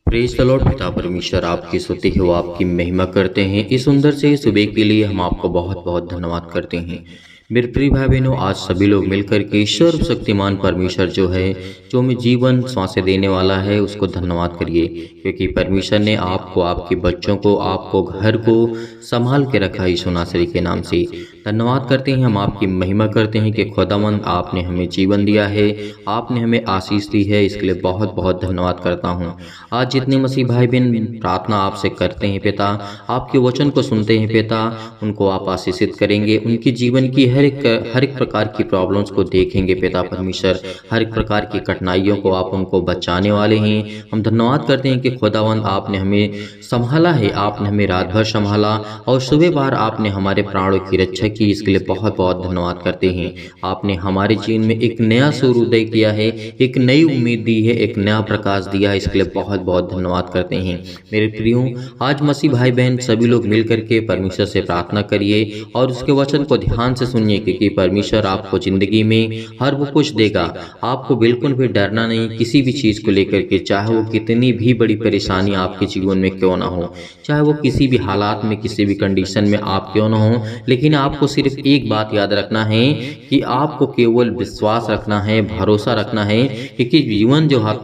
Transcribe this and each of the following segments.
Praise the Lord. पिता परमेश्वर आपकी स्तुति है, वो आपकी महिमा करते हैं। इस सुंदर से सुबह के लिए हम आपको बहुत बहुत धन्यवाद करते हैं। मेरे प्रिय भाई बहनों, आज सभी लोग मिलकर के सर्वशक्तिमान परमेश्वर जो है, जो हमें जीवन सांसें देने वाला है, उसको धन्यवाद करिए, क्योंकि परमेश्वर ने आपको, आपके बच्चों को, आपको, घर को संभाल के रखा है। यीशु नासरी के नाम से धन्यवाद करते हैं। हम आपकी महिमा करते हैं कि खुदावंद आपने हमें जीवन दिया है, आपने हमें आशीष दी है, इसके लिए बहुत बहुत धन्यवाद करता हूँ। आज जितने मसीह भाई बहन प्रार्थना आपसे करते हैं पिता, आपके वचन को सुनते हैं पिता, उनको आप आशीषित करेंगे। उनकी जीवन की हर एक प्रकार की प्रॉब्लम्स को देखेंगे पिता परमेश्वर, हर एक प्रकार की कठिनाइयों को आप उनको बचाने वाले हैं। हम धन्यवाद करते हैं कि खुदावंद आपने हमें संभाला है, आपने हमें रात भर संभाला और सुबह बार आपने हमारे प्राणों की रक्षा की। इसके लिए बहुत बहुत धन्यवाद करते हैं। आपने हमारे जीवन में एक नया सूर्योदय किया है, एक नई उम्मीद दी है, एक नया प्रकाश दिया है। इसके लिए बहुत बहुत धन्यवाद करते हैं। मेरे प्रियो, आज मसीह भाई बहन सभी लोग मिल करके परमेश्वर से प्रार्थना करिए और उसके वचन को ध्यान से सुनिए, क्योंकि परमेश्वर आपको जिंदगी में हर वो कुछ देगा। आपको बिल्कुल भी डरना नहीं किसी भी चीज़ को लेकर के, चाहे वो कितनी भी बड़ी परेशानी आपके जीवन में क्यों ना हो, चाहे वो किसी भी हालात में, किसी भी कंडीशन में आप क्यों ना हो, लेकिन आपको सिर्फ एक बात याद रखना है कि आपको केवल विश्वास रखना है, भरोसा रखना है, क्योंकि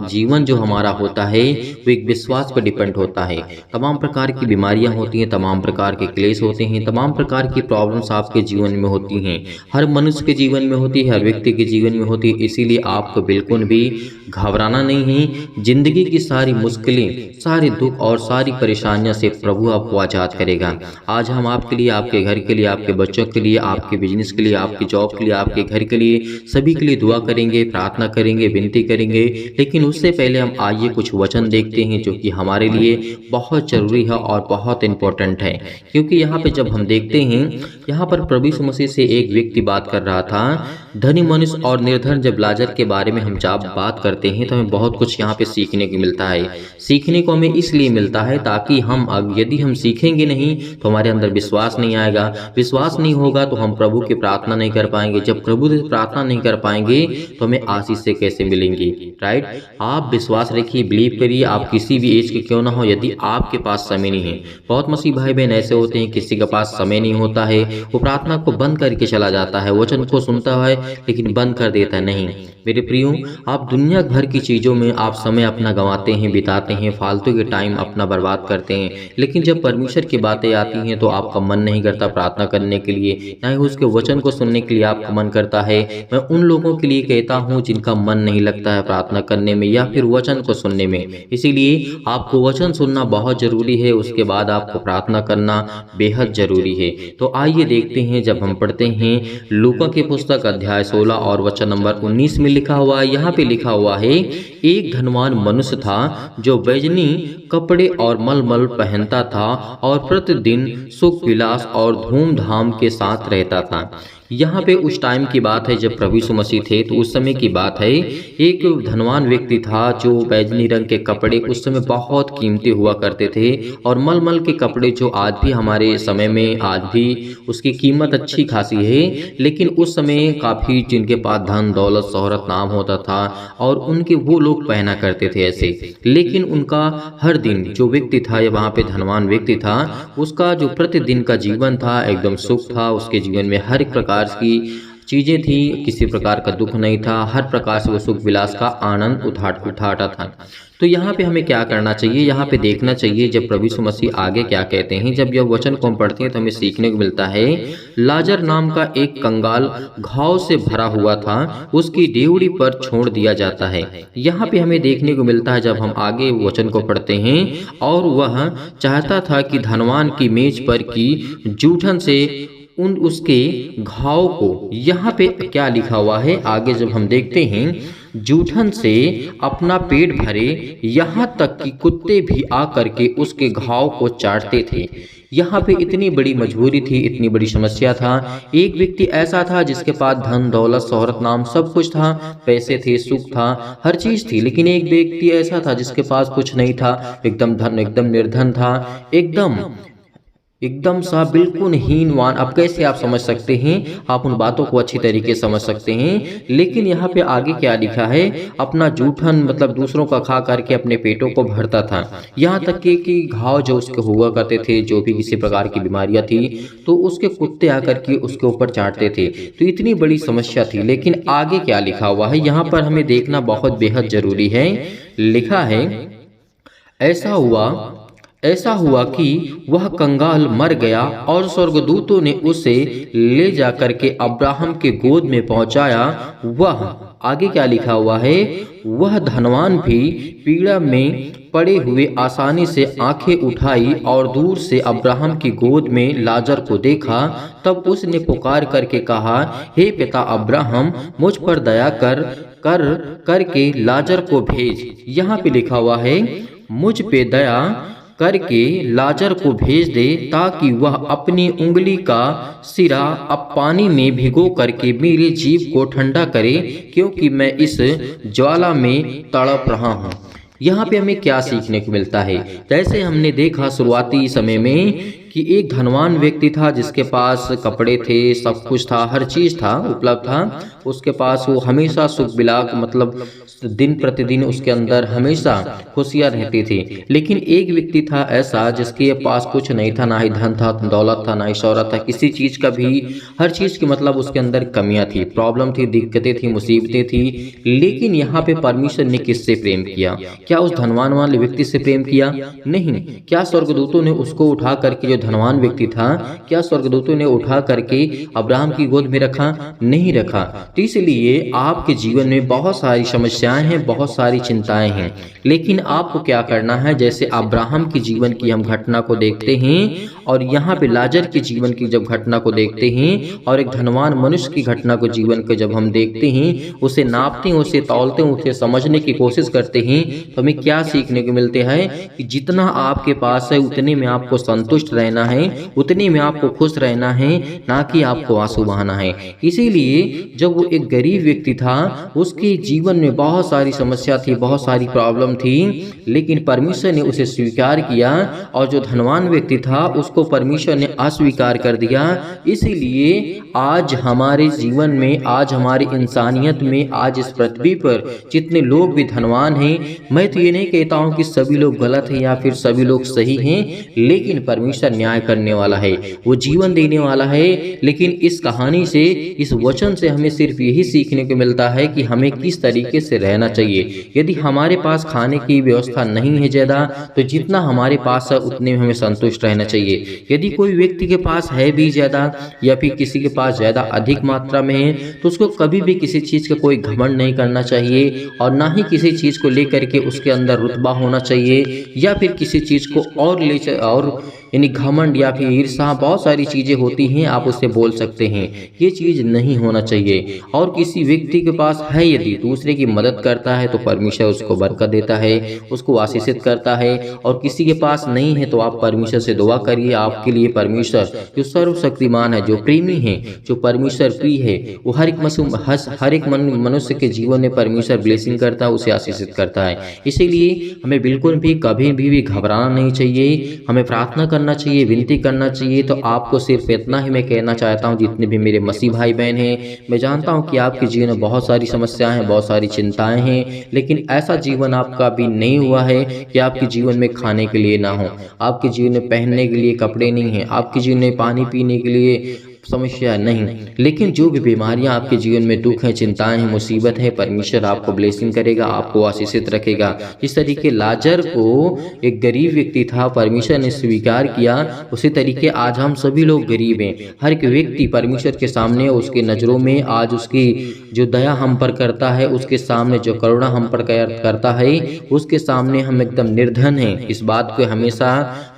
जीवन जो हमारा होता है वो एक विश्वास पर डिपेंड होता है। तमाम प्रकार की बीमारियां होती हैं, तमाम प्रकार के क्लेश होते हैं, तमाम प्रकार की प्रॉब्लम्स आपके जीवन में होती हैं, हर मनुष्य के जीवन में होती है, हर व्यक्ति के जीवन में होती है। इसीलिए आपको बिल्कुल भी घबराना नहीं है। जिंदगी की सारी मुश्किलें, सारे दुख और सारी परेशानियों से प्रभु आपको आजाद करेगा। आज हम आपके लिए, आपके घर के लिए, आपके बच्चों के लिए, आपके बिजनेस के लिए, आपकी जॉब के लिए, आपके घर के लिए, सभी के लिए दुआ करेंगे, प्रार्थना करेंगे, विनती करेंगे। लेकिन उससे पहले हम आइए कुछ वचन देखते हैं जो कि हमारे लिए बहुत जरूरी है और बहुत इंपॉर्टेंट है। क्योंकि यहाँ पे जब हम देखते हैं, यहाँ पर प्रभु यीशु मसीह से एक व्यक्ति बात कर रहा था। धनी मनुष्य और निर्धन जब लाजर के बारे में हम जब बात करते हैं तो हमें बहुत कुछ यहाँ पे सीखने को मिलता है। सीखने को हमें इसलिए मिलता है ताकि यदि हम सीखेंगे नहीं तो हमारे अंदर विश्वास नहीं आएगा। विश्वास नहीं होगा तो हम प्रभु की प्रार्थना नहीं कर पाएंगे। जब प्रभु से प्रार्थना नहीं कर पाएंगे तो हमें आशीष से कैसे मिलेंगी, राइट। आप विश्वास रखिए, बिलीव करिए, आप किसी भी एज के क्यों ना हो। यदि आपके पास समय नहीं है, बहुत मसीह भाई बहन ऐसे होते हैं, किसी के पास समय नहीं होता है, वो प्रार्थना को बंद करके चला जाता है, वचन को सुनता है लेकिन बंद कर देता नहीं। मेरे प्रियो, आप दुनिया भर की चीज़ों में आप समय अपना गंवाते हैं, बिताते हैं, फालतू के टाइम अपना बर्बाद करते हैं, लेकिन जब परमेश्वर की बातें आती हैं तो आपका मन नहीं करता प्रार्थना करने के लिए, ना ही उसके वचन को सुनने के लिए आपका मन करता है। मैं उन लोगों के लिए कहता हूँ जिनका मन नहीं लगता है प्रार्थना करने में या फिर वचन को सुनने में। इसीलिए आपको वचन सुनना बहुत जरूरी है, उसके बाद आपको प्रार्थना करना बेहद जरूरी है। तो आइए देखते हैं, जब हम पढ़ते हैं लूका की पुस्तक अध्याय 16 और वचन नंबर 19 में लिखा हुआ है। यहाँ पे लिखा हुआ है, एक धनवान मनुष्य था जो बैजनी कपड़े और मलमल पहनता था और प्रतिदिन सुख विलास और धूमधाम के साथ रहता था। यहाँ पे उस टाइम की बात है जब प्रभु यीशु मसीह थे, तो उस समय की बात है। एक धनवान व्यक्ति था जो बैजनी रंग के कपड़े उस समय बहुत कीमती हुआ करते थे, और मलमल के कपड़े जो आज भी हमारे समय में आज भी उसकी कीमत अच्छी खासी है, लेकिन उस समय काफ़ी जिनके पास धन दौलत शोहरत नाम होता था और उनके वो लोग पहना करते थे ऐसे। लेकिन उनका हर दिन जो व्यक्ति था, या वहाँ पे धनवान व्यक्ति था, उसका जो प्रतिदिन का जीवन था एकदम सुख था। उसके जीवन में हर एक प्रकार की चीज़ें थी, किसी प्रकार का दुख नहीं था, हर प्रकार से वो सुख विलास का आनंद उठाता था। तो यहाँ पे हमें क्या करना चाहिए, यहाँ पे देखना चाहिए जब प्रभु यीशु मसीह आगे क्या कहते हैं। जब यह वचन को हम पढ़ते हैं तो हमें सीखने को मिलता है, लाजर नाम का एक कंगाल घाव से भरा हुआ था, उसकी डेवड़ी पर छोड़ दिया जाता है। यहाँ पे हमें देखने को मिलता है जब हम आगे वचन को पढ़ते हैं, और वह चाहता था कि धनवान की मेज पर की जूठन से उसके घाव को, यहाँ पे क्या लिखा हुआ है आगे जब हम देखते हैं, जूठन से अपना पेट भरे, यहाँ तक कि कुत्ते भी आकर के उसके घाव को चाटते थे। यहाँ पे इतनी बड़ी मजबूरी थी, इतनी बड़ी समस्या था। एक व्यक्ति ऐसा था जिसके पास धन दौलत शोहरत नाम सब कुछ था, पैसे थे, सुख था, हर चीज थी, लेकिन एक व्यक्ति ऐसा था जिसके पास कुछ नहीं था, एकदम निर्धन था, एकदम एकदम सा बिल्कुल हीनवान। अब कैसे आप समझ सकते हैं, आप उन बातों को अच्छी तरीके से समझ सकते हैं। लेकिन यहाँ पे आगे क्या लिखा है, अपना जूठन मतलब दूसरों का खा करके अपने पेटों को भरता था। यहाँ तक कि घाव जो उसके हुआ करते थे, जो भी किसी प्रकार की बीमारियां थी, तो उसके कुत्ते आकर के उसके ऊपर चाटते थे। तो इतनी बड़ी समस्या थी। लेकिन आगे क्या लिखा हुआ है यहाँ पर हमें देखना बहुत बेहद जरूरी है। लिखा है, ऐसा हुआ ऐसा हुआ कि वह कंगाल मर गया और स्वर्गदूतों ने उसे ले जाकर के अब्राहम के गोद में पहुंचाया। वह आगे क्या लिखा हुआ है, वह धनवान भी पीड़ा में पड़े हुए आसानी से आंखें उठाई और दूर से अब्राहम की गोद में लाजर को देखा। तब उसने पुकार करके कहा, हे पिता अब्राहम, मुझ पर दया कर करके लाजर को भेज। यहाँ पे लिखा हुआ है, मुझ पे दया करके लाजर को भेज दे, ताकि वह अपनी उंगली का सिरा अब पानी में भिगो करके मेरी जीभ को ठंडा करे, क्योंकि मैं इस ज्वाला में तड़प रहा हूँ। यहाँ पे हमें क्या सीखने को मिलता है, जैसे हमने देखा शुरुआती समय में कि एक धनवान व्यक्ति था जिसके पास कपड़े थे, सब कुछ था, हर चीज था, उपलब्ध था उसके पास। वो हमेशा सुख बिलाक मतलब दिन प्रतिदिन उसके अंदर हमेशा खुशियां रहती थी। लेकिन एक व्यक्ति था ऐसा जिसके पास कुछ नहीं था, ना ही धन था, दौलत था, ना ही शौहरत था, किसी चीज का भी, हर चीज की मतलब उसके अंदर कमियां थी, प्रॉब्लम थी, दिक्कतें थी, मुसीबतें थी। लेकिन यहाँ पे परमेश्वर ने किससे प्रेम किया? क्या उस धनवान वाले व्यक्ति से प्रेम किया? नहीं। क्या स्वर्गदूतों ने उसको उठा करके, जो धनवान व्यक्ति था, क्या स्वर्गदूतों ने उठा करके अब्राहम की गोद में रखा? नहीं रखा। तो इसलिए आपके जीवन में बहुत सारी समस्याएं हैं, बहुत सारी चिंताएं हैं, लेकिन आपको क्या करना है, जैसे अब्राहम के जीवन की हम घटना को देखते हैं और यहाँ पे लाजर के जीवन की जब घटना को देखते हैं और एक धनवान मनुष्य की घटना को जीवन को जब हम देखते हैं, उसे नापते हैं, उसे तौलते हैं, उसे समझने की कोशिश करते हैं, तो हमें क्या सीखने को मिलते हैं कि जितना आपके पास है उतने में आपको संतुष्ट रहना है, उतने में आपको खुश रहना है, ना कि आपको आंसू बहाना है। इसीलिए जब वो एक गरीब व्यक्ति था, उसके जीवन में बहुत सारी समस्या थी, बहुत सारी प्रॉब्लम थी, लेकिन परमेश्वर ने उसे स्वीकार किया। और जो धनवान व्यक्ति था उसको परमेश्वर ने अस्वीकार कर दिया। इसीलिए आज हमारे जीवन में, आज हमारी इंसानियत में, आज इस पृथ्वी पर जितने लोग भी धनवान हैं, मैं तो ये नहीं कहता हूँ कि सभी लोग गलत हैं या फिर सभी लोग सही हैं, लेकिन परमेश्वर न्याय करने वाला है, वो जीवन देने वाला है। लेकिन इस कहानी से, इस वचन से हमें सिर्फ यही सीखने को मिलता है कि हमें किस तरीके से रहना चाहिए। यदि हमारे पास खाने की व्यवस्था नहीं है ज़्यादा, तो जितना हमारे पास है उतने में हमें संतुष्ट रहना चाहिए। यदि कोई व्यक्ति के पास है भी ज़्यादा या फिर किसी के पास ज़्यादा अधिक मात्रा में है, तो उसको कभी भी किसी चीज़ का कोई घमंड नहीं करना चाहिए और ना ही किसी चीज़ को लेकर के उसके अंदर रुतबा होना चाहिए या फिर किसी चीज़ को और यानी घमंड या फिर ईर्ष्या, बहुत सारी चीज़ें होती हैं, आप उससे बोल सकते हैं, ये चीज़ नहीं होना चाहिए। और किसी व्यक्ति के पास है, यदि दूसरे की मदद करता है तो परमेश्वर उसको बरकत देता है, उसको आशीषित करता है। और किसी के पास नहीं है तो आप परमेश्वर से दुआ करिए, आपके लिए परमेश्वर जो सर्वशक्तिमान है, जो प्रेमी है, जो परमेश्वर प्रिय है, वो हर एक मनुष्य के जीवन में परमेश्वर ब्लेसिंग करता है, उसे आशीषित करता है। इसीलिए हमें बिल्कुल भी कभी भी घबराना नहीं चाहिए, हमें प्रार्थना करना चाहिए, विनती करना चाहिए। तो आपको सिर्फ इतना ही मैं कहना चाहता हूँ, जितने भी मेरे मसीह भाई बहन हैं, मैं जानता हूँ कि आपके जीवन में बहुत सारी समस्याएं हैं, बहुत सारी चिंताएं हैं, लेकिन ऐसा जीवन आपका अभी नहीं हुआ है कि आपके जीवन में खाने के लिए ना हो, आपके जीवन में पहनने के लिए कपड़े नहीं हैं, आपके जीवन में पानी पीने के लिए समस्या नहीं। लेकिन जो भी बीमारियां आपके जीवन में, दुख है, चिंताएं हैं, मुसीबत है, परमेश्वर आपको ब्लेसिंग करेगा, आपको आशीषित रखेगा। जिस तरीके लाजर को एक गरीब व्यक्ति था, परमेश्वर ने स्वीकार किया, उसी तरीके आज हम सभी लोग गरीब हैं। हर एक व्यक्ति परमेश्वर के सामने, उसके नज़रों में आज उसकी जो दया हम पर करता है, उसके सामने जो करुणा हम पर करता है, उसके सामने हम एकदम निर्धन हैं। इस बात को हमेशा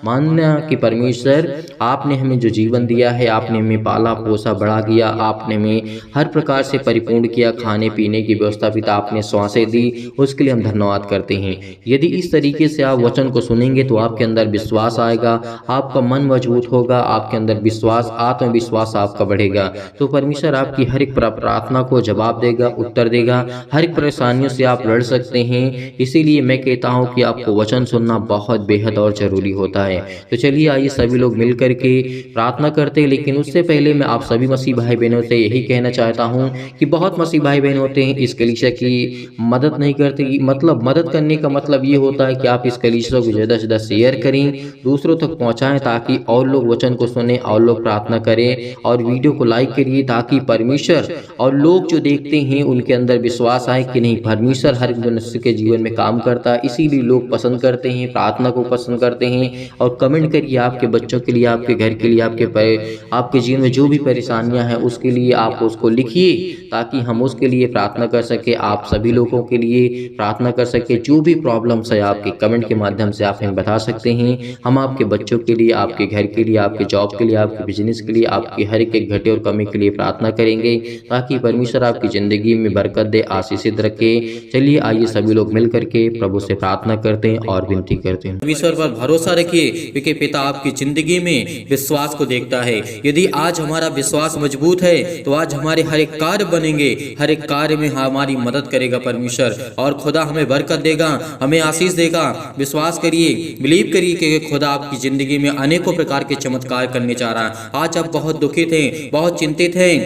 मानना कि परमेश्वर, आपने हमें जो जीवन दिया है, आपने हमें पाला पोसा बड़ा किया, आपने हमें हर प्रकार से परिपूर्ण किया, खाने पीने की व्यवस्था भी, आपने श्वासें दी, उसके लिए हम धन्यवाद करते हैं। यदि इस तरीके से आप वचन को सुनेंगे तो आपके अंदर विश्वास आएगा, आपका मन मजबूत होगा, आपके अंदर विश्वास, आत्मविश्वास आपका बढ़ेगा। तो परमेश्वर आपकी हर एक प्रार्थना को जवाब देगा, उत्तर देगा, हर एक परेशानियों से आप लड़ सकते हैं। इसीलिए मैं कहता हूँ कि आपको वचन सुनना बहुत बेहद और जरूरी होता है। है। तो चलिए आइए सभी लोग मिल करके प्रार्थना करते हैं। लेकिन उससे पहले मैं आप सभी मसीह भाई बहनों से यही कहना चाहता हूँ कि बहुत मसीह भाई बहन होते हैं इस कलीसिया की मदद नहीं करते। मतलब मदद करने का मतलब ये होता है कि आप इस कलीसिया को ज़्यादा से ज़्यादा शेयर करें, दूसरों तक पहुँचाएँ, ताकि और लोग वचन को सुने और लोग प्रार्थना करें, और वीडियो को लाइक करिए ताकि परमेश्वर और लोग जो देखते हैं उनके अंदर विश्वास आए कि नहीं, परमेश्वर हर मनुष्य के जीवन में काम करता है। इसीलिए लोग पसंद करते हैं, प्रार्थना को पसंद करते हैं। और कमेंट करिए आपके बच्चों के लिए, आपके घर के लिए, आपके जीवन में जो भी परेशानियां हैं उसके लिए आप उसको लिखिए, ताकि हम उसके लिए प्रार्थना कर सके। आप सभी लोगों के लिए प्रार्थना कर सके। जो भी प्रॉब्लम्स है आपके कमेंट के माध्यम से आप हमें बता सकते हैं। हम आपके बच्चों के लिए, आपके घर के लिए, आपके जॉब के लिए, आपके बिजनेस के लिए, आपके हर एक घटे और कमी के लिए प्रार्थना करेंगे, ताकि परमेश्वर आपकी ज़िंदगी में बरकत दे, आशीषित रखे। चलिए आइए सभी लोग मिल करके प्रभु से प्रार्थना करते हैं और विनती करते हैं। परमेश्वर पर भरोसा रखिए, क्योंकि पिता आपकी जिंदगी में विश्वास को देखता है। यदि आज हमारा विश्वास मजबूत है तो आज हमारे हर एक कार्य बनेंगे, हर एक कार्य में हमारी मदद करेगा परमेश्वर, और खुदा हमें बरकत देगा, हमें आशीष देगा। विश्वास करिए, बिलीव करिए कि खुदा आपकी जिंदगी में अनेकों प्रकार के चमत्कार करने जा रहा है। आज आप बहुत दुखित हैं, बहुत चिंतित हैं,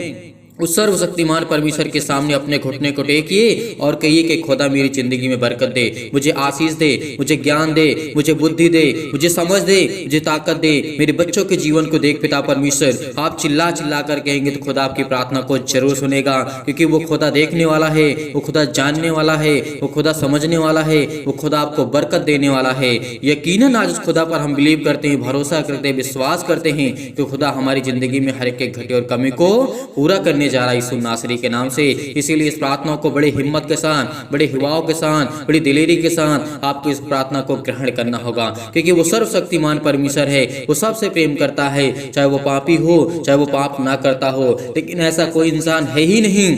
उस सर्वशक्तिमान परमेश्वर के सामने अपने घुटने को टेकिए और कहिए कि खुदा मेरी जिंदगी में बरकत दे, मुझे आशीष दे, मुझे ज्ञान दे, मुझे बुद्धि दे, मुझे समझ दे, मुझे ताकत दे, मेरे बच्चों के जीवन को देख पिता परमेश्वर। आप चिल्ला चिल्ला कर कहेंगे तो खुदा आपकी प्रार्थना को जरूर सुनेगा, क्योंकि वो खुदा देखने वाला है, वो खुदा जानने वाला है, वो खुदा समझने वाला है, वो खुदा आपको बरकत देने वाला है। यकीनन आज उस खुदा पर हम बिलीव करते हैं, भरोसा करते हैं, विश्वास करते हैं कि खुदा हमारी जिंदगी में हर एक घटे और कमी को पूरा करने जा रहा है यीशु नासरी के नाम से। इसीलिए इस प्रार्थना को बड़े हिम्मत के साथ, बड़े हिवाओं के साथ, बड़ी दिलेरी के साथ आपको इस प्रार्थना को ग्रहण करना होगा, क्योंकि वो सर्वशक्तिमान परमेश्वर है। वो सबसे प्रेम करता है, चाहे वो पापी हो, चाहे वो पाप ना करता हो। लेकिन ऐसा कोई इंसान है ही नहीं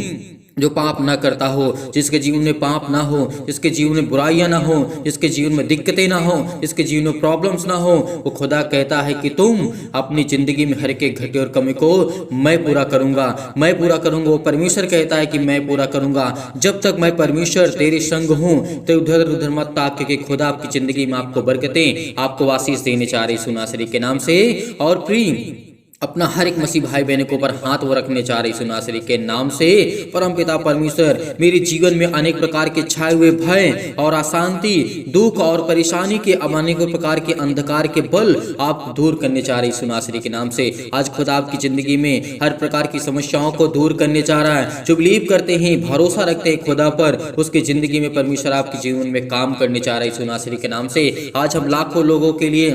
जो पाप ना करता हो, जिसके जीवन में पाप ना हो, जिसके जीवन में बुराइयां ना हो, जिसके जीवन में दिक्कतें ना हो, जिसके जीवन में प्रॉब्लम्स ना हो। वो खुदा कहता है कि तुम अपनी जिंदगी में हर एक घटे और कमी को मैं पूरा करूंगा, मैं पूरा करूंगा। वो परमेश्वर कहता है कि मैं पूरा करूंगा। जब तक मैं परमेश्वर तेरे संग हूँ तो उधर उधर मत ताक, क्योंकि खुदा आपकी जिंदगी में आपको बरकतें, आपको आशीष देने चाह रही सुनासरी के नाम से। और प्रिय अपना हर एक मसीह भाई बहनों के ऊपर हाथ वो रखने चाह रही सुनासरी के नाम से। परमपिता परमेश्वर, मेरे जीवन में अनेक प्रकार के छाए हुए भय और अशांति, दुख और परेशानी के अनेक प्रकार के अंधकार के बल आप दूर करने चाह रही सुनासरी के नाम से। आज खुदा आपकी जिंदगी में हर प्रकार की समस्याओं को दूर करने चाह रहा है। जो बिलीव करते हैं, भरोसा रखते हैं खुदा पर, उसकी जिंदगी में परमेश्वर आपके जीवन में काम करने चाह रही सुनासरी के नाम से। आज हम लाखों लोगों के लिए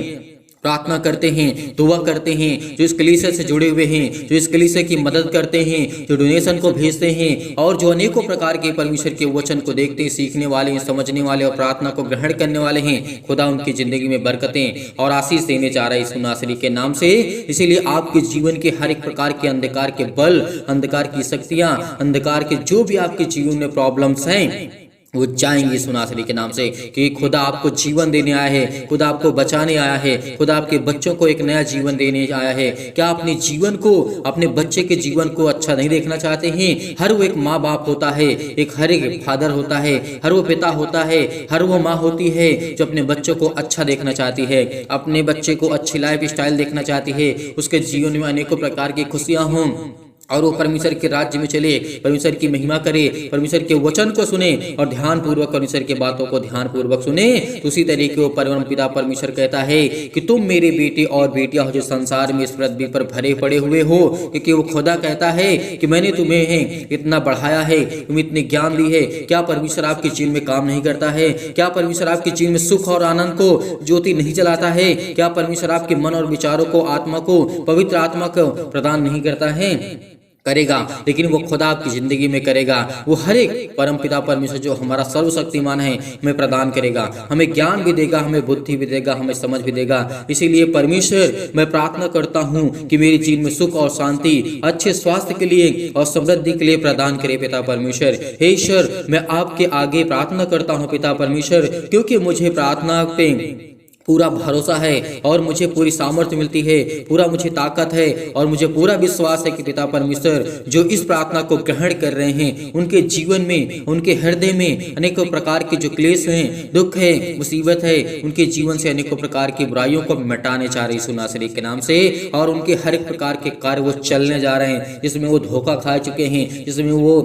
प्रार्थना करते हैं, दुआ करते हैं, जो इस कलीसिया से जुड़े हुए हैं, जो इस कलीसिया की मदद करते हैं, जो डोनेशन को भेजते हैं, और जो अनेकों प्रकार के परमेश्वर के वचन को देखते हैं, सीखने वाले हैं, समझने वाले और प्रार्थना को ग्रहण करने वाले हैं। खुदा उनकी जिंदगी में बरकतें और आशीष देने जा रहा है यीशु नासरी के नाम से। इसीलिए आपके जीवन के हर एक प्रकार के अंधकार के बल, अंधकार की शक्तियां, अंधकार के जो भी आपके जीवन में प्रॉब्लम्स हैं, वो जाएंगे सुनासरी के नाम से, कि खुदा आपको जीवन देने आया है, खुदा आपको बचाने आया है, खुदा आपके बच्चों को एक नया जीवन देने आया है। क्या अपने जीवन को, अपने बच्चे के जीवन को अच्छा नहीं देखना चाहते हैं? हर वो एक माँ बाप होता है, हर एक फादर होता है, हर वो पिता होता है, हर वो माँ होती है जो अपने बच्चों को अच्छा देखना चाहती है, अपने बच्चे को अच्छी लाइफ स्टाइल देखना चाहती है, उसके जीवन में अनेकों प्रकार की खुशियाँ हों, और वो परमेश्वर के राज्य में चले, परमेश्वर की महिमा करे, परमेश्वर के वचन को सुने और ध्यान पूर्वक परमेश्वर के बातों को ध्यान पूर्वक सुने। तो उसी तरीके वो परम पिता परमेश्वर कहता है कि तुम मेरे बेटे और बेटियां हो जो संसार में इस पृथ्वी पर भरे पड़े हुए हो, क्योंकि वो खुदा कहता है कि मैंने तुम्हें इतना बढ़ाया है, तुम्हें इतनी ज्ञान दी है। क्या परमेश्वर आपके जीवन में काम नहीं करता है? क्या परमेश्वर आपके जीवन में सुख और आनंद को ज्योति नहीं जलाता है? क्या परमेश्वर आपके मन और विचारों को, आत्मा को, पवित्र आत्मा को प्रदान नहीं करता है? करेगा, लेकिन वो खुदा आपकी जिंदगी में करेगा। वो हर एक परमपिता परमेश्वर जो हमारा सर्वशक्तिमान है हमें प्रदान करेगा, हमें ज्ञान भी देगा, हमें बुद्धि भी देगा, हमें समझ भी देगा। इसीलिए परमेश्वर, मैं प्रार्थना करता हूँ कि मेरे जीवन में सुख और शांति, अच्छे स्वास्थ्य के लिए और समृद्धि के लिए प्रदान करे पिता परमेश्वर। हे ईश्वर, मैं आपके आगे प्रार्थना करता हूँ पिता परमेश्वर, क्योंकि मुझे प्रार्थना पे पूरा भरोसा है और मुझे पूरी सामर्थ्य मिलती है, पूरा मुझे ताकत है और मुझे पूरा विश्वास है कि पिता परमेश्वर जो इस प्रार्थना को ग्रहण कर रहे हैं उनके जीवन में, उनके हृदय में अनेकों प्रकार के जो क्लेश हैं, दुख है, मुसीबत है, उनके जीवन से अनेकों प्रकार की बुराइयों को मिटाने जा रहे यीशु नासरी के नाम से। और उनके हर एक प्रकार के कार्य वो चलने जा रहे हैं जिसमें वो धोखा खा चुके हैं, जिसमें वो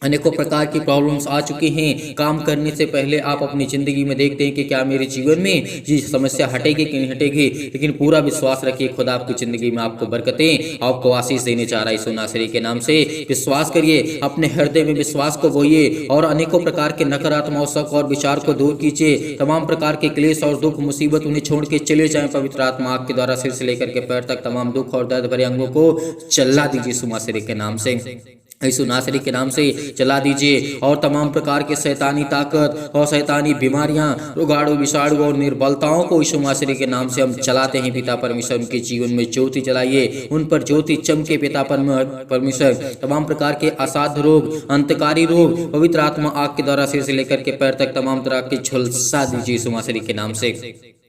अनेकों प्रकार की प्रॉब्लम्स आ चुकी हैं। काम करने से पहले आप अपनी ज़िंदगी में देखते हैं कि क्या मेरे जीवन में ये समस्या हटेगी कि नहीं हटेगी, लेकिन पूरा विश्वास रखिए खुदा आपकी ज़िंदगी में आपको बरकतें, आपको आशीष देने चाह रहा है यीशु नासरी के नाम से। विश्वास करिए, अपने हृदय में विश्वास को बोइए और अनेकों प्रकार के नकारात्मक शक और विचार को दूर कीजिए। तमाम प्रकार के क्लेश और दुख मुसीबत उन्हें छोड़ के चले जाएं। पवित्र आत्मा आपके द्वारा सिर से लेकर के पैर तक तमाम दुख और दर्द भरे अंगों को चला दीजिए यीशु नासरी के नाम से, यीशु नासरी के नाम से चला दीजिए। और तमाम प्रकार के शैतानी ताकत और शैतानी बीमारियां, रोगाणु, विषाणु और निर्बलताओं को यीशु नासरी के नाम से हम चलाते हैं। पिता परमेश्वर उनके जीवन में ज्योति जलाइए, उन पर ज्योति चमके। पिता परमेश्वर तमाम प्रकार के असाध्य रोग, अंतकारी रोग पवित्र आत्मा आग के द्वारा सिर से लेकर के पैर तक तमाम तरह की झुलसा दीजिए यीशु नासरी के नाम से।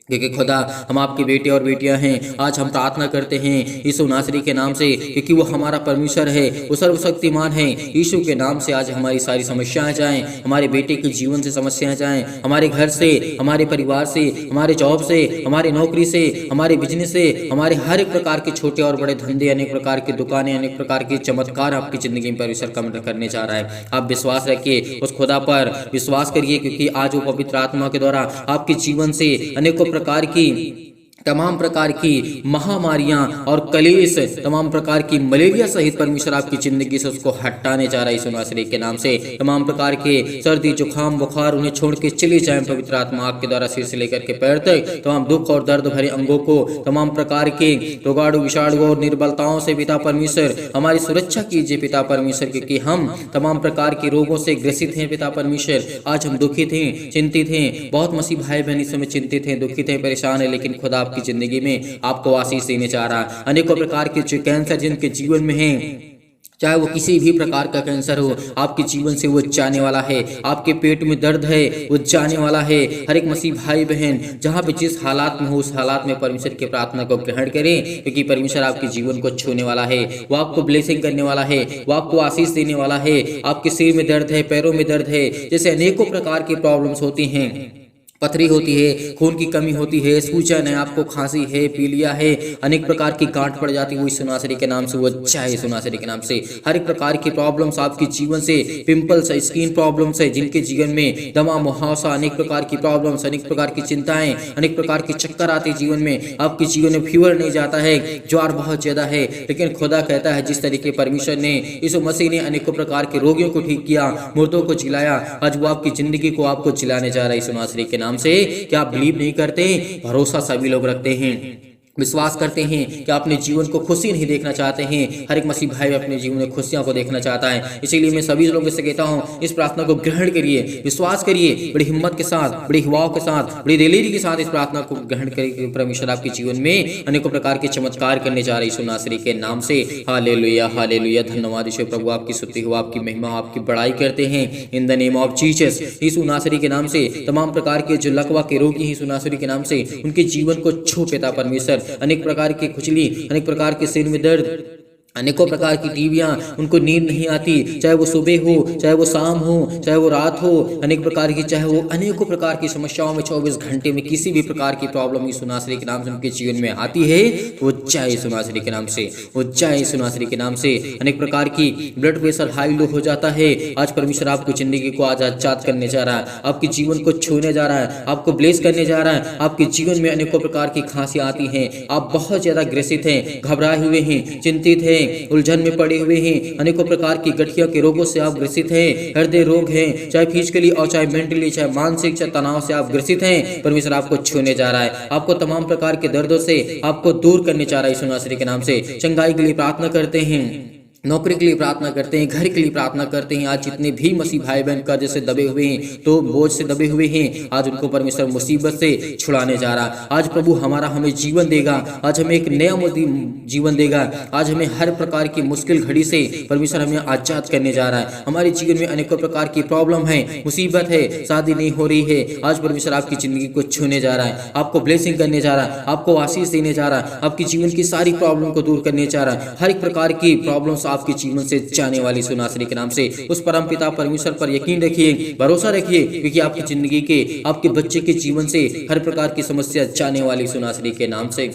क्योंकि खुदा हम आपके बेटे और बेटियां हैं। आज हम प्रार्थना करते हैं यीशु नासरी के नाम से, क्योंकि वो हमारा परमेश्वर है, वो सर्वशक्तिमान है। यीशु के नाम से आज हमारी सारी समस्याएं जाएं, हमारे बेटे के जीवन से समस्याएं जाएं, हमारे घर से, हमारे परिवार से, हमारे जॉब से, हमारे नौकरी से, हमारे बिजनेस से, हमारे हर एक प्रकार के छोटे और बड़े धंधे, अनेक प्रकार की दुकानें, अनेक प्रकार के चमत्कार आपकी जिंदगी में परमेश्वर कम करने जा रहा है। आप विश्वास रखिए, उस खुदा पर विश्वास करिए, क्योंकि आज वो पवित्र आत्मा के द्वारा आपके जीवन से अनेकों प्रकार की, तमाम प्रकार की महामारियां और कलेश, तमाम प्रकार की मलेरिया सहित परमेश्वर आपकी जिंदगी से उसको हटाने जा रहा है यीशु नासरी के नाम से। तमाम प्रकार के सर्दी, जुकाम, बुखार उन्हें छोड़ के चले जाएं पवित्र आत्मा आपके द्वारा सिर से लेकर के पैर तक। तमाम दुख और दर्द भरे अंगों को, तमाम प्रकार के रोगाणु, विषाणु और निर्बलताओं से पिता परमेश्वर हमारी सुरक्षा कीजिए पिता परमेश्वर, क्योंकि हम तमाम प्रकार के रोगों से ग्रसित हैं पिता परमेश्वर। आज हम दुखित हैं, चिंतित हैं, बहुत मसीह भाई बहन इस समय चिंतित हैं, दुखित हैं, परेशान है, लेकिन खुदा की जिंदगी में आपको आशीष देने चाह रहा है। अनेकों प्रकार के जो कैंसर जिनके जीवन में हैं, चाहे वो किसी भी प्रकार का कैंसर हो, आपके जीवन से वो जाने वाला है। आपके पेट में दर्द है, वो जाने वाला है। हर एक मसीह भाई बहन जहाँ पे जिस हालात में हो, उस हालात में परमेश्वर की प्रार्थना को ग्रहण करें, क्योंकि परमेश्वर आपके जीवन को छूने वाला है, वो आपको ब्लेसिंग करने वाला है, वो आपको आशीष देने वाला है। आपके सिर में दर्द है, पैरों में दर्द है, जैसे अनेकों प्रकार की प्रॉब्लम्स होती हैं, पथरी होती है, खून की कमी होती है, सूजन है, आपको खांसी है, पीलिया है, अनेक प्रकार की गांठ पड़ जाती है, वो यीशु नासरी के नाम से वो चाहे यीशु नासरी के नाम से। हर एक प्रकार की प्रॉब्लम्स आपके जीवन से, पिंपल्स है, स्किन प्रॉब्लम्स है, जिनके जीवन में दमा, मुहावसा, अनेक प्रकार की प्रॉब्लम्स, अनेक प्रकार की चिंताएं, अनेक प्रकार के चक्कर आते हैं जीवन में, आपके जीवन में फीवर नहीं जाता है, ज्वर बहुत ज्यादा है, लेकिन खुदा कहता है जिस तरीके परमेश्वर ने, यीशु मसीह ने अनेकों प्रकार के रोगियों को ठीक किया, मुर्दों को जिलाया, आज वो आपकी जिंदगी को आपको जिलाने जा रहा है यीशु नासरी के नाम से। क्या आप बिलीव नहीं करते? भरोसा सभी लोग रखते हैं, विश्वास करते हैं कि अपने जीवन को खुशी नहीं देखना चाहते हैं। हर एक मसीह भाई अपने जीवन में खुशियों को देखना चाहता है। इसीलिए मैं सभी लोगों से कहता हूं, इस प्रार्थना को ग्रहण करिए, विश्वास करिए, बड़ी हिम्मत के साथ, बड़ी हवाओं के साथ, बड़ी दिलेरी के साथ इस प्रार्थना को ग्रहण करिए। परमेश्वर आपके जीवन में अनेकों प्रकार के चमत्कार करने जा रहे यीशु नासरी के नाम से। Hallelujah, hallelujah. धन्यवाद यीशु प्रभु, आपकी स्तुति हो, आपकी महिमा, आपकी बड़ाई करते हैं in the name of Jesus. Yeshu नासरी के नाम से तमाम प्रकार के जो लकवा के रोगी हैं यीशु नासरी के नाम से, उनके जीवन को छू पिता परमेश्वर। अनेक प्रकार की खुजली, अनेक प्रकार के सिर में दर्द, अनेकों प्रकार की टीवियां, उनको नींद नहीं आती, चाहे वो सुबह हो, चाहे वो शाम हो, चाहे वो रात हो, अनेक प्रकार की, चाहे वो अनेकों प्रकार की समस्याओं में 24 घंटे में किसी भी प्रकार की प्रॉब्लम यीशु नासरी के नाम से उनके जीवन में आती है, तो वो चाहे यीशु नासरी के नाम से, वो चाहे यीशु नासरी के नाम से। अनेक प्रकार की ब्लड प्रेशर हाई लो हो जाता है, आज परमेश्वर आपको जिंदगी को आज आजाद करने जा रहा है, आपके जीवन को छूने जा रहा है, आपको ब्लेस करने जा रहा है। आपके जीवन में अनेकों प्रकार की खांसी आती हैं, आप बहुत ज्यादा ग्रसित हैं, घबराए हुए हैं, चिंतित हैं, उलझन में पड़े हुए हैं, अनेकों प्रकार की गठिया के रोगों से आप ग्रसित हैं, हृदय रोग हैं, चाहे फिजिकली और चाहे मेंटली, चाहे मानसिक, चाहे तनाव से आप ग्रसित हैं, परमेश्वर आपको छूने जा रहा है, आपको तमाम प्रकार के दर्दों से आपको दूर करने जा रहा है यीशु नासरी के नाम से। चंगाई के लिए प्रार्थना करते हैं नौकरी के लिए प्रार्थना करते हैं, घर के लिए प्रार्थना करते हैं। आज जितने भी मसीह भाई बहन कर्ज से दबे हुए हैं, तो बोझ से दबे हुए हैं, आज उनको परमेश्वर मुसीबत से छुड़ाने जा रहा। आज प्रभु हमें जीवन देगा, आज हमें एक नया जीवन देगा। आज हमें हर प्रकार की मुश्किल घड़ी से परमेश्वर हमें आजाद करने जा रहा है। हमारे जीवन में अनेकों प्रकार की प्रॉब्लम है, मुसीबत है, शादी नहीं हो रही है, आज परमेश्वर आपकी जिंदगी को छूने जा रहा है, आपको ब्लेसिंग करने जा रहा है, आपको आशीष देने जा रहा है, आपकी जीवन की सारी प्रॉब्लम को दूर करने जा रहा है। हर एक प्रकार की प्रॉब्लम आपके जीवन से जाने वाली सुनासरी के नाम से। उस परम पिता परमेश्वर पर यकीन रखिए, भरोसा रखिए, क्योंकि आपकी जिंदगी के, आपके बच्चे के जीवन से हर प्रकार की समस्या जाने वाली सुनासरी के नाम से।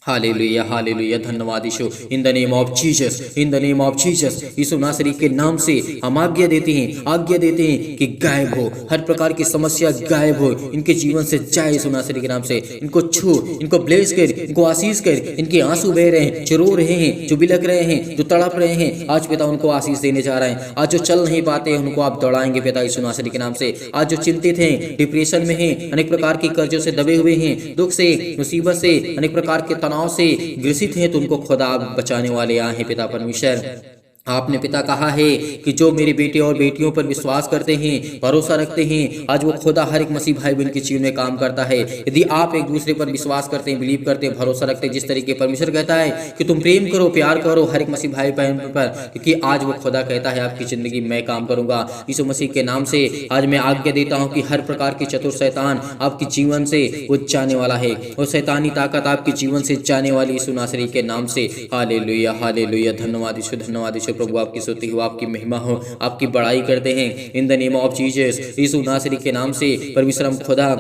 हालेलुया, हालेलुया, धन्यवाद Yeshu. In the name of Jesus, in the name of Jesus, Yeshu नासरी के नाम से हम आज्ञा देते हैं कि गायब हो, हर प्रकार की समस्या गायब हो, इनके जीवन से जाए यीशु नासरी के नाम से। इनको छू, इनको ब्लेस कर, इनको आशीष कर। इनके आंसू बह रहे हैं, जो रो रहे हैं, जो बिलक रहे हैं, जो तड़प रहे हैं, आज पिता उनको आशीष देने जा रहे हैं। आज जो चल नहीं पाते हैं, उनको आप दौड़ाएंगे पिता यीशु नासरी के नाम से। आज जो चिंतित हैं, डिप्रेशन में हैं, अनेक प्रकार के कर्जों से दबे हुए हैं, दुख से, मुसीबत से, अनेक प्रकार के तनाव से ग्रसित हैं, तो उनको खुदा बचाने वाले आए हैं पिता परमेश्वर। आपने पिता कहा है कि जो मेरे बेटे और बेटियों पर विश्वास करते हैं, भरोसा रखते हैं, आज वो खुदा हर एक मसीह भाई बहन के जीवन में काम करता है। यदि आप एक दूसरे पर विश्वास करते हैं, बिलीव करते हैं, भरोसा रखते हैं, जिस तरीके परमेश्वर कहता है कि तुम प्रेम करो, प्यार करो हर एक मसीह भाई बहन पर, क्योंकि आज वो खुदा कहता है आपकी जिंदगी मैं काम करूंगा। यीशु मसीह के नाम से आज मैं आज्ञा देता हूं कि हर प्रकार की चतुर शैतान आपके जीवन से वो जाने वाला है, और शैतानी ताकत आपके जीवन से जाने वाली यीशु नासरी के नाम से। हालेलुया, हालेलुया, धन्यवाद यीशु, धन्यवाद यीशु। प्रभु आपकी स्तुति हो, आपकी महिमा हो, आपकी बड़ाई करते हैं। In the name of Jesus, Yeshu नासरी के नाम से परमेश्वर हम खुदा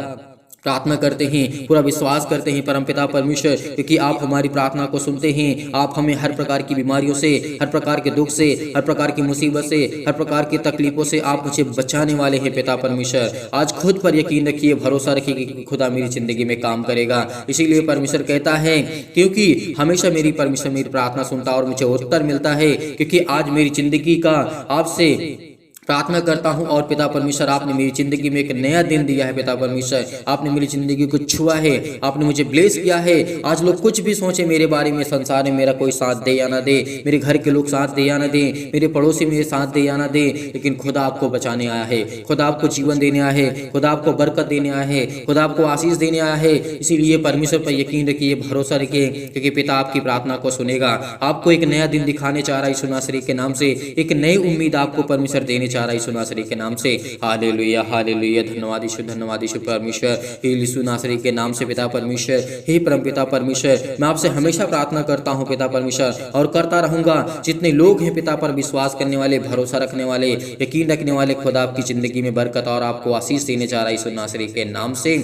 प्रार्थना करते हैं, पूरा विश्वास करते हैं परमपिता परमेश्वर, क्योंकि आप हमारी प्रार्थना को सुनते हैं। आप हमें हर प्रकार की बीमारियों से, हर प्रकार के दुख से, हर प्रकार की मुसीबत से, हर प्रकार की तकलीफों से आप मुझे बचाने वाले हैं पिता परमेश्वर। आज खुद पर यकीन रखिए, भरोसा रखिए कि खुदा मेरी जिंदगी में काम करेगा। इसीलिए परमेश्वर कहता है, क्योंकि हमेशा मेरी परमेश्वर मेरी प्रार्थना सुनता और मुझे उत्तर मिलता है, क्योंकि आज मेरी जिंदगी का आपसे प्रार्थना करता हूं। और पिता परमेश्वर आपने मेरी जिंदगी में एक नया दिन दिया है पिता परमेश्वर, आपने मेरी जिंदगी को छुआ है, आपने मुझे ब्लेस किया है। आज लोग कुछ भी सोचे मेरे बारे में, संसार में मेरा कोई साथ दे या ना दे, मेरे घर के लोग साथ दे या ना दे, मेरे पड़ोसी मेरे साथ दे या ना दे, लेकिन खुदा आपको बचाने आया है, खुदा आपको जीवन देने आया है, खुदा आपको बरकत देने आया है, खुदा आपको आशीष देने आया है। इसीलिए परमेश्वर पर यकीन रखिए, भरोसा रखिए, क्योंकि पिता आपकी प्रार्थना को सुनेगा। आपको एक नया दिन दिखाने चाह रहा है यीशु नासरी के नाम से, एक नई उम्मीद आपको परमेश्वर देने चाह रहा है यीशु नासरी के नाम से। हालेलुया, हालेलुया, धन्यवाद यीशु, धन्यवाद यीशु परमेश्वर, यीशु नासरी के नाम से पिता परमेश्वर। हे परम पिता परमेश्वर, मैं आपसे हमेशा प्रार्थना करता हूं पिता परमेश्वर, और करता रहूंगा। जितने लोग हैं पिता पर विश्वास करने वाले, भरोसा रखने वाले, यकीन रखने वाले, खुदा आपकी जिंदगी में बरकत और आपको आशीष देने जा रहा है यीशु नासरी के नाम से।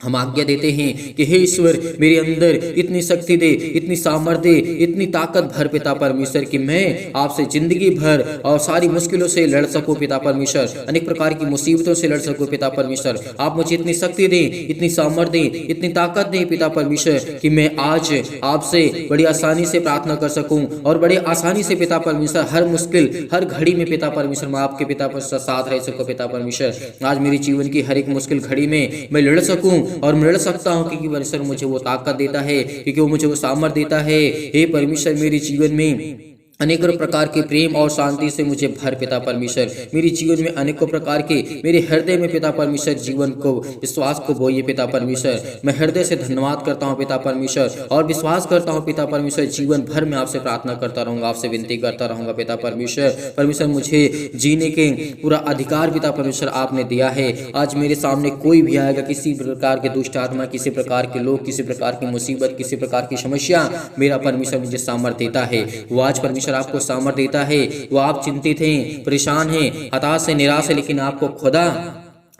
हम आज्ञा देते हैं कि हे ईश्वर, मेरे अंदर इतनी शक्ति दे, इतनी सामर्थ्य दे, इतनी ताकत भर पिता परमेश्वर, कि मैं आपसे जिंदगी भर और सारी मुश्किलों से लड़ सकूं पिता परमेश्वर, अनेक प्रकार की मुसीबतों से लड़ सकूं पिता परमेश्वर। आप मुझे इतनी शक्ति दें, इतनी सामर्थ्य दें, इतनी ताकत दें पिता परमेश्वर, कि मैं आज आपसे बड़ी आसानी से प्रार्थना कर सकूं, और बड़े आसानी से पिता परमेश्वर हर मुश्किल, हर घड़ी में पिता परमेश्वर मैं आपके पिता परमेश्वर साथ रह सकूं पिता परमेश्वर। आज मेरी जीवन की हर एक मुश्किल घड़ी में मैं लड़ सकूं, और मैं लड़ सकता हूं, क्योंकि परमेश्वर मुझे वो ताकत देता है, क्योंकि वो मुझे वो सामर्थ्य देता है। हे परमेश्वर, मेरे जीवन में अनेकों प्रकार के प्रेम और शांति से मुझे भर पिता परमेश्वर। मेरे जीवन में अनेकों प्रकार के, मेरे हृदय में पिता परमेश्वर जीवन को, विश्वास को बोइए पिता परमेश्वर। मैं हृदय से धन्यवाद करता हूं पिता परमेश्वर, और विश्वास करता हूं पिता परमेश्वर, जीवन भर में आपसे प्रार्थना करता रहूंगा, आपसे विनती करता रहूंगा पिता परमेश्वर। परमेश्वर, मुझे जीने के पूरा अधिकार पिता परमेश्वर आपने दिया है। आज मेरे सामने कोई भी आएगा, किसी प्रकार के दुष्ट आत्मा, किसी प्रकार के लोग, किसी प्रकार की मुसीबत, किसी प्रकार की समस्या, मेरा परमेश्वर मुझे सामर्थ्य देता है। वो आज परमेश्वर आपको सामर्थ्य देता है। वो आप चिंतित हैं, परेशान हैं, हताश है, निराश है, लेकिन आपको खुदा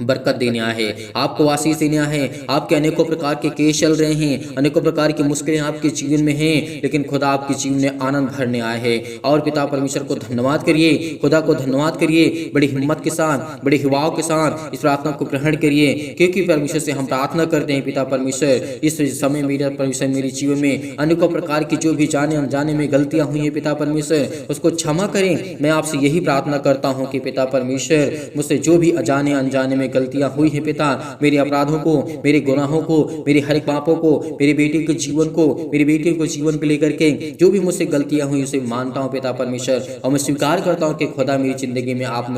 बरकत देने आया है, आपको आशीष देने आया है। आपके अनेकों प्रकार के केस चल रहे हैं, अनेकों प्रकार की मुश्किलें आपके जीवन में हैं, लेकिन खुदा आपके जीवन में आनंद भरने आया है। और पिता परमेश्वर को धन्यवाद करिए, खुदा को धन्यवाद करिए, बड़ी हिम्मत के साथ, बड़े हिवाव के साथ इस प्रार्थना को ग्रहण करिए, क्योंकि परमेश्वर से हम प्रार्थना करते हैं पिता परमेश्वर। इस समय मेरा परमेश्वर मेरे जीवन में अनेकों प्रकार की जो भी जाने अनजाने में गलतियां हुई हैं पिता परमेश्वर, उसको क्षमा करें। मैं आपसे यही प्रार्थना करता हूँ कि पिता परमेश्वर, मुझसे जो भी अजाने अनजाने में गलतियां हुई हैं पिता, मेरे अपराधों को, मेरे गुनाहों को, मेरे हर एक पापों को, मेरी बेटी के जीवन को, मेरी बेटी को जीवन को लेकर के जो भी मुझसे गलतियां हुई उसे मानता हूँ पिता परमेश्वर, और मैं स्वीकार करता हूँ कि खुदा मेरी जिंदगी में आप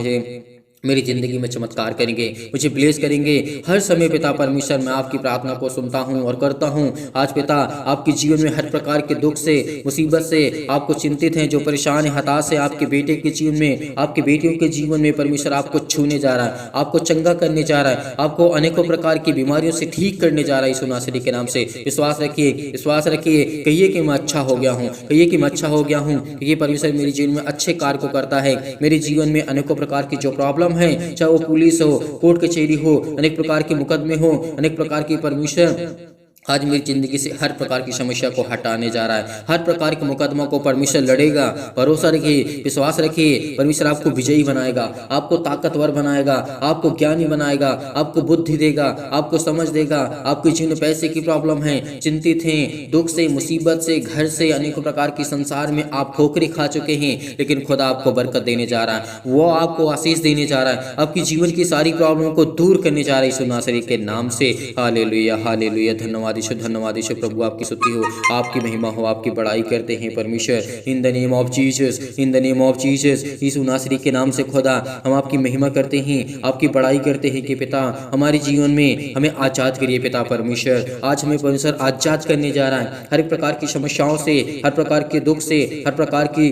मेरी ज़िंदगी में चमत्कार करेंगे, मुझे ब्लेस करेंगे हर समय पिता परमेश्वर। मैं आपकी प्रार्थना को सुनता हूँ और करता हूँ। आज पिता आपके जीवन में हर प्रकार के दुख से, मुसीबत से आपको चिंतित हैं, जो परेशान है, हताश है, आपके बेटे के जीवन में, आपके बेटियों के जीवन में परमेश्वर आपको छूने जा रहा है, आपको चंगा करने जा रहा है, आपको अनेकों प्रकार की बीमारियों से ठीक करने जा रहा है यीशु नासरी के नाम से। विश्वास रखिए, विश्वास रखिए, कहिए कि मैं अच्छा हो गया हूँ, कहिए कि मैं अच्छा हो गया हूँ, ये परमेश्वर मेरे जीवन में अच्छे कार्य को करता है। मेरे जीवन में अनेकों प्रकार की जो प्रॉब्लम है, चाहे वो पुलिस हो, कोर्ट कचहरी हो, अनेक प्रकार के मुकदमे हो, अनेक प्रकार की परमेश्वर आज मेरी जिंदगी से हर प्रकार की समस्या को हटाने जा रहा है। हर प्रकार के मुकदमों को परमेश्वर लड़ेगा। भरोसा रखिए, विश्वास रखिए, परमेश्वर आपको विजयी बनाएगा, आपको ताकतवर बनाएगा, आपको ज्ञानी बनाएगा, आपको बुद्धि देगा, आपको समझ देगा। आपके जीवन में पैसे की प्रॉब्लम है, चिंतित हैं, दुख से, मुसीबत से, घर से, अनेकों प्रकार की संसार में आप ठोकरें खा चुके हैं, लेकिन खुदा आपको बरकत देने जा रहा है, वो आपको आशीष देने जा रहा है, आपकी जीवन की सारी प्रॉब्लम को दूर करने जा रहा है यीशु नासरी के नाम से। Hallelujah, hallelujah. धन्यवाद यीशु, धन्यवाद यीशु। प्रभु आपकी स्तुति हो, आपकी महिमा हो, आपकी बड़ाई करते हैं परमेश्वर। In the name of Jesus, in the name of Jesus, Yeshu नासरी के नाम से खुदा हम आपकी महिमा करते हैं, आपकी बड़ाई करते हैं कि पिता हमारे जीवन में हमें आजाद करिए पिता परमेश्वर। आज हमें परमेश्वर आजाद करने जा रहा है हर एक प्रकार की समस्याओं से, हर प्रकार के दुख से, हर प्रकार की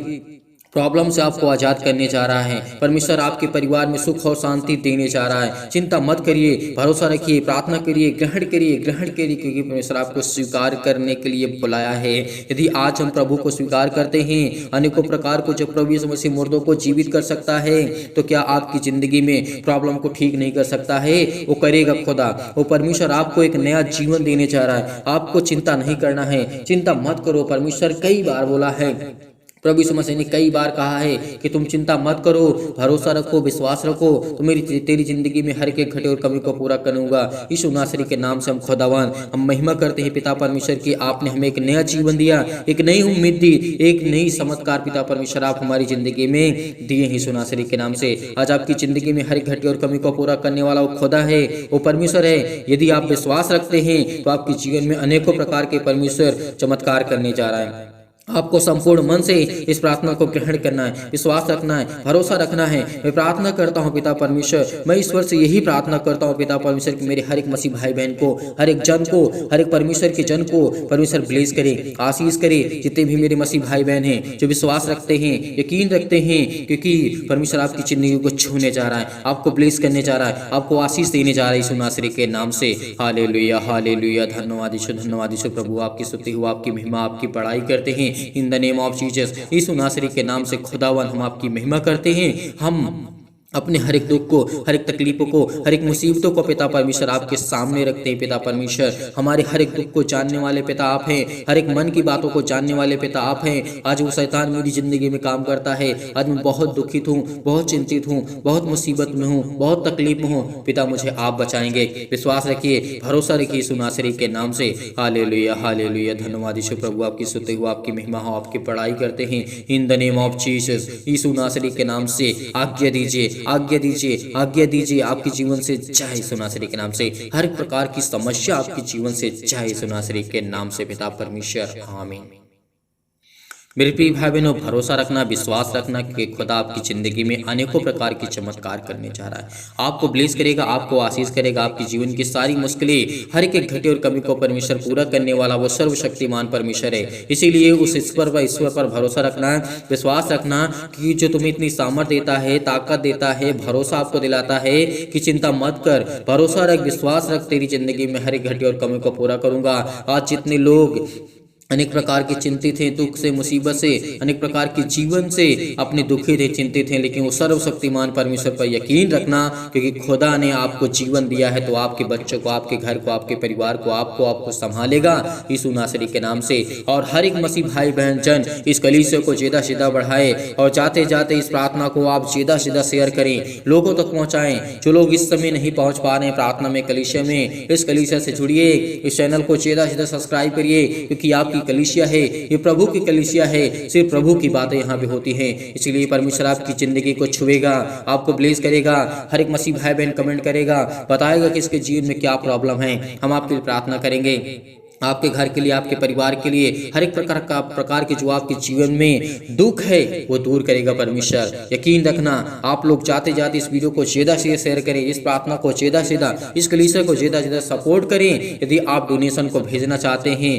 प्रॉब्लम से आपको आज़ाद करने जा रहा है परमेश्वर। आपके परिवार में सुख और शांति देने जा रहा है। चिंता मत करिए, भरोसा रखिए, प्रार्थना करिए, ग्रहण करिए, ग्रहण करिए, क्योंकि परमेश्वर आपको स्वीकार करने के लिए बुलाया है। यदि आज हम प्रभु को स्वीकार करते हैं, अनेकों प्रकार को जब प्रभु यीशु मसीह मुर्दों को जीवित कर सकता है, तो क्या आपकी जिंदगी में प्रॉब्लम को ठीक नहीं कर सकता है? वो करेगा खुदा। वो परमेश्वर आपको एक नया जीवन देने जा रहा है। आपको चिंता नहीं करना है, चिंता मत करो। परमेश्वर कई बार बोला है, प्रभु यीशु मसीह ने कई बार कहा है कि तुम चिंता मत करो, भरोसा रखो, विश्वास रखो, तो तेरी जिंदगी में हर एक घटे और कमी को पूरा करूंगा। यीशु नासरी के नाम से हम खुदावन हम महिमा करते हैं पिता परमेश्वर की। आपने हमें एक नया जीवन दिया, एक नई उम्मीद दी, एक नई चमत्कार पिता परमेश्वर आप हमारी जिंदगी में दिए हैं यीशु नासरी के नाम से। आज आपकी जिंदगी में हर एक घटे और कमी को पूरा करने वाला वो खुदा है, वो परमेश्वर है। यदि आप विश्वास रखते हैं तो आपके जीवन में अनेकों प्रकार के परमेश्वर चमत्कार करने जा रहा है। आपको संपूर्ण मन से इस प्रार्थना को ग्रहण करना है, विश्वास रखना है, भरोसा रखना है। मैं प्रार्थना करता हूँ पिता परमेश्वर, मैं ईश्वर से यही प्रार्थना करता हूँ पिता परमेश्वर कि मेरे हर एक मसीह भाई बहन को, हर एक जन को, हर एक परमेश्वर के जन को परमेश्वर ब्लेस करे, आशीष करे। जितने भी मेरे मसीह भाई बहन हैं जो विश्वास रखते हैं, यकीन रखते हैं, क्योंकि परमेश्वर आपकी जिंदगी को छूने जा रहा है, आपको ब्लेस करने जा रहा है, आपको आशीष देने जा रहा है यीशु नासरी के नाम से। Hallelujah, hallelujah. धन्यवाद यीशु, धन्यवाद यीशु। प्रभु आपकी स्तुति हो, आपकी महिमा, आपकी बड़ाई करते हैं in the name of Jesus. Yeshu नासरी के नाम से खुदावन हम आपकी महिमा करते हैं। हम अपने हर एक दुख को, हर एक तकलीफों को, हर एक मुसीबतों को पिता परमेश्वर आपके सामने रखते हैं पिता परमेश्वर। हमारे हर एक दुख को जानने वाले पिता आप हैं, हर एक मन की बातों को जानने वाले पिता आप हैं। आज वो शैतान मेरी जिंदगी में काम करता है, आज मैं बहुत दुखित हूँ, बहुत चिंतित हूँ, बहुत मुसीबत में हूँ, बहुत तकलीफ में हूँ, पिता मुझे आप बचाएंगे। विश्वास रखिए, भरोसा रखिए यीशु नासरी के नाम से। Hallelujah, hallelujah. धन्यवाद यीशु। प्रभु आपकी स्तुति हो, आपकी महिमा हो, आपकी बड़ाई करते हैं in the name of Jesus. Yeshu नासरी के नाम से आज्ञा दीजिए, आज्ञा दीजिए, आज्ञा दीजिए। आपके जीवन से जाए यीशु नासरी के नाम से। हर प्रकार की समस्या आपके जीवन से जाए यीशु नासरी के नाम से पिता परमेश्वर। आमीन। मेरे प्रिय भाई बहनों, भरोसा रखना, विश्वास रखना कि खुदा आपकी ज़िंदगी में अनेकों प्रकार की चमत्कार करने जा रहा है। आपको ब्लेस करेगा, आपको आशीष करेगा, आपकी जीवन की सारी मुश्किलें, हर एक घटे और कमी को परमेश्वर पूरा करने वाला वो सर्वशक्तिमान परमेश्वर है। इसीलिए उस ईश्वर पर भरोसा रखना, विश्वास रखना कि जो तुम्हें इतनी सामर्थ्य देता है, ताकत देता है, भरोसा आपको दिलाता है कि चिंता मत कर, भरोसा रख, विश्वास रख, तेरी जिंदगी में हर एक घटे और कमी को पूरा करूंगा। आज जितने लोग अनेक प्रकार के चिंतित हैं, दुख से, मुसीबत से, अनेक प्रकार के जीवन से अपने दुखी थे, चिंतित हैं, लेकिन वो सर्वशक्तिमान परमेश्वर पर यकीन रखना, क्योंकि खुदा ने आपको जीवन दिया है तो आपके बच्चों को, आपके घर को, आपके परिवार को, आपको संभालेगा यीशु नासरी के नाम से। और हर एक मसीह भाई बहन जन इस कलीसिया को ज़्यादा से ज़्यादा बढ़ाए और जाते जाते इस प्रार्थना को आप ज़्यादा से ज़्यादा शेयर करें, लोगों तक पहुँचाएं। जो लोग इस समय नहीं पहुँच पा रहे हैं प्रार्थना में, कलीसिया में, इस कलीसिया से जुड़िए, इस चैनल को ज़्यादा से ज़्यादा सब्सक्राइब करिए, क्योंकि आपकी कलीसिया है, ये प्रभु की कलीसिया है, सिर्फ प्रभु की बातें यहाँ पे होती हैं। इसलिए परमेश्वर आपकी जिंदगी को छुएगा, आपको ब्लेस करेगा। हर एक मसीह भाई बहन कमेंट करेगा, बताएगा कि इसके जीवन में क्या प्रॉब्लम है, हम आपके लिए प्रार्थना करेंगे। आपके घर के लिए, आपके परिवार के लिए, हर एक प्रकार के जो आपके जीवन में दुख है वो दूर करेगा परमेश्वर। यकीन रखना, आप लोग जाते जाते इस वीडियो को ज़्यादा से शेयर करें, इस प्रार्थना को ज़्यादा से ज़्यादा, इस कलीसिया को ज़्यादा से ज़्यादा सपोर्ट करें। यदि आप डोनेशन को भेजना चाहते हैं,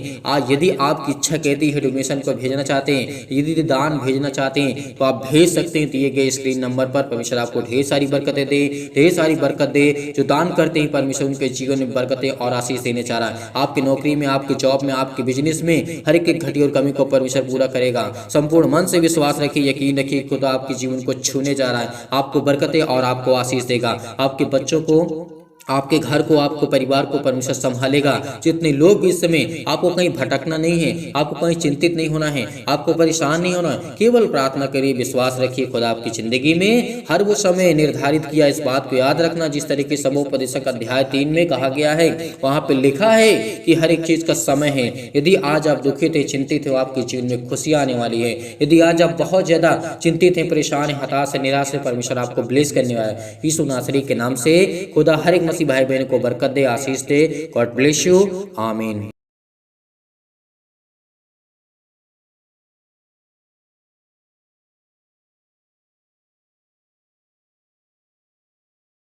यदि आपकी इच्छा कहती है डोनेशन को भेजना चाहते हैं, यदि दान भेजना चाहते हैं, तो आप भेज सकते हैं दिए गए स्क्रीन नंबर पर। परमेश्वर आपको ढेर सारी बरकतें दे, ढेर सारी बरकत दे। जो दान करते हैं परमेश्वर उनके जीवन में बरकतें और आशीष देने चाह रहा है। आपकी नौकरी में, आपके जॉब में, आपके बिजनेस में हर एक घटी और कमी को परमेश्वर पूरा करेगा। संपूर्ण मन से विश्वास रखिए, यकीन रखिए, खुदा आपके जीवन को छूने जा रहा है, आपको बरकतें और आपको आशीष देगा। आपके बच्चों को, आपके घर को, आपको परिवार को परमेश्वर संभालेगा। जितने लोग इस समय, आपको कहीं भटकना नहीं है, आपको कहीं चिंतित नहीं होना है, आपको परेशान नहीं होना, केवल प्रार्थना करिए, विश्वास रखिए। खुदा आपकी जिंदगी में हर वो समय निर्धारित किया, इस बात को याद रखना जिस तरीके से समोपदेशक अध्याय 3 में कहा गया है, वहां पे लिखा है कि हर एक चीज का समय है। यदि आज आप दुखित है, चिंतित हो, आपके जीवन में खुशियां आने वाली है। यदि आज आप बहुत ज्यादा चिंतित हैं, परेशान है, हताश है, निराश है, परमेश्वर आपको ब्लेस करने वाला है। यीशु नासरी के नाम से खुदा हर एक मसीह भाई बहन को बरकत दे, आशीष दे। गॉड ब्लेस यू, आमीन।